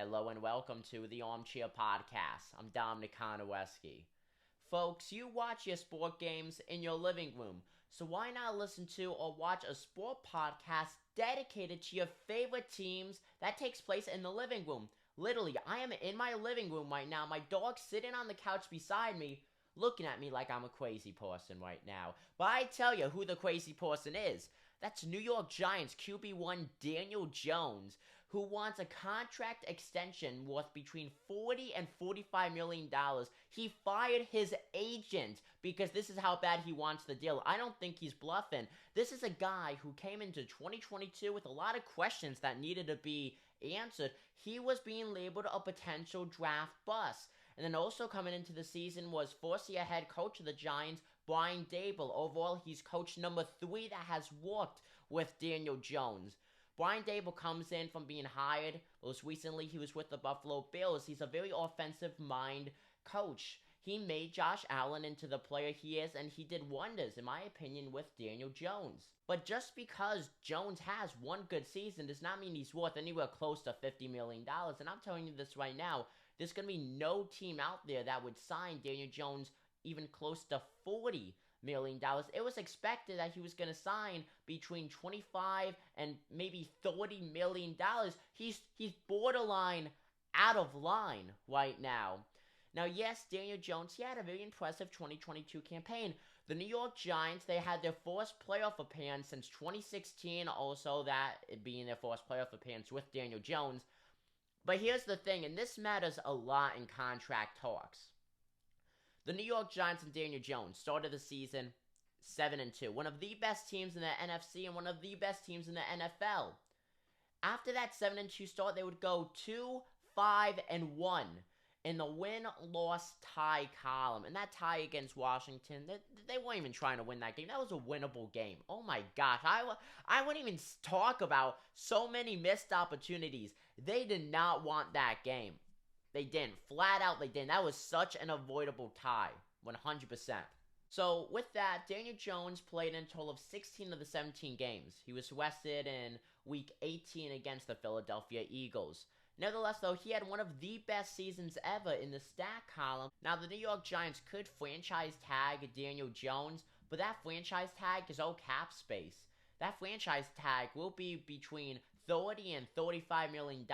Hello and welcome to the Armchair Podcast. I'm Dominic Konowski. Folks, you watch your sport games in your living room, so why not listen to or watch a sport podcast dedicated to your favorite teams that takes place in the living room? Literally, I am in my living room right now, my dog's sitting on the couch beside me, looking at me like I'm a crazy person right now. But I tell you who the crazy person is. That's New York Giants QB1 Daniel Jones, who wants a contract extension worth between $40 and $45 million. He fired his agent because this is how bad he wants the deal. I don't think he's bluffing. This is a guy who came into 2022 with a lot of questions that needed to be answered. He was being labeled a potential draft bust. And then also coming into the season was fourth-year head coach of the Giants, Brian Daboll. Overall, he's coach number 3 that has worked with Daniel Jones. Brian Daboll comes in from being hired. Most recently, he was with the Buffalo Bills. He's a very offensive mind coach. He made Josh Allen into the player he is, and he did wonders, in my opinion, with Daniel Jones. But just because Jones has one good season does not mean he's worth anywhere close to $50 million. And I'm telling you this right now, there's going to be no team out there that would sign Daniel Jones even close to $40 million. It was expected that he was going to sign between $25 and maybe $30 million. He's borderline out of line right now. Now, yes, Daniel Jones, he had a very impressive 2022 campaign. The New York Giants, they had their first playoff appearance since 2016, also that being their first playoff appearance with Daniel Jones. But here's the thing, and this matters a lot in contract talks. The New York Giants and Daniel Jones started the season 7-2, one of the best teams in the NFC and one of the best teams in the NFL. After that 7-2 start, they would go 2-5-1 in the win-loss tie column. And that tie against Washington, they weren't even trying to win that game. That was a winnable game. Oh my gosh, I wouldn't even talk about so many missed opportunities. They did not want that game. They didn't. Flat out, they didn't. That was such an avoidable tie. 100%. So, with that, Daniel Jones played in a total of 16 of the 17 games. He was rested in Week 18 against the Philadelphia Eagles. Nevertheless, though, he had one of the best seasons ever in the stat column. Now, the New York Giants could franchise tag Daniel Jones, but that franchise tag is all cap space. That franchise tag will be between $30 and $35 million,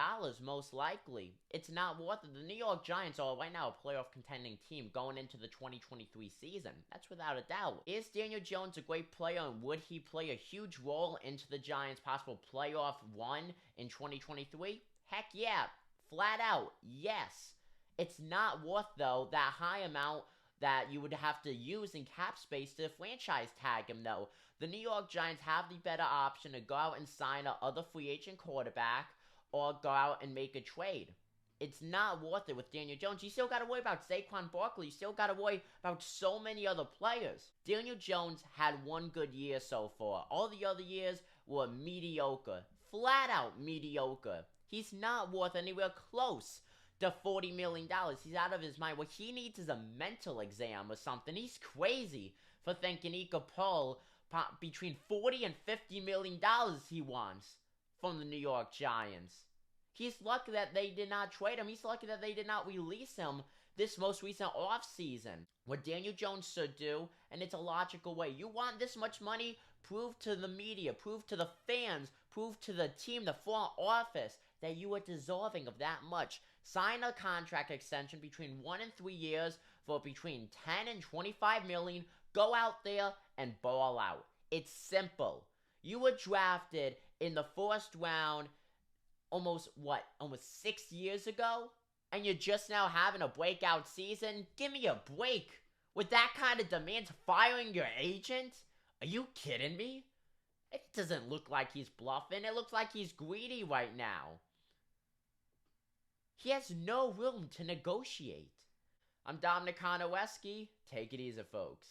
most likely. It's not worth it. The New York Giants are right now a playoff contending team going into the 2023 season. That's without a doubt. Is Daniel Jones a great player, and would he play a huge role into the Giants' possible playoff run in 2023? Heck yeah. Flat out, yes. It's not worth, though, that high amount that you would have to use in cap space to franchise tag him, though. The New York Giants have the better option to go out and sign a other free agent quarterback or go out and make a trade. It's not worth it with Daniel Jones. You still got to worry about Saquon Barkley. You still got to worry about so many other players. Daniel Jones had one good year so far. All the other years were mediocre. Flat out mediocre. He's not worth anywhere close to $40 million. He's out of his mind. What he needs is a mental exam or something. He's crazy for thinking he could pull between $40 and $50 million he wants from the New York Giants. He's lucky that they did not trade him. He's lucky that they did not release him this most recent offseason. What Daniel Jones should do, and it's a logical way. You want this much money? Prove to the media, prove to the fans, prove to the team, the front office, that you are deserving of that much. Sign a contract extension between 1 and 3 years for between 10 and 25 million. Go out there and ball out. It's simple. You were drafted in the first round almost 6 years ago? And you're just now having a breakout season? Give me a break. With that kind of demand, firing your agent? Are you kidding me? It doesn't look like he's bluffing. It looks like he's greedy right now. He has no room to negotiate. I'm Dominic Konowski. Take it easy, folks.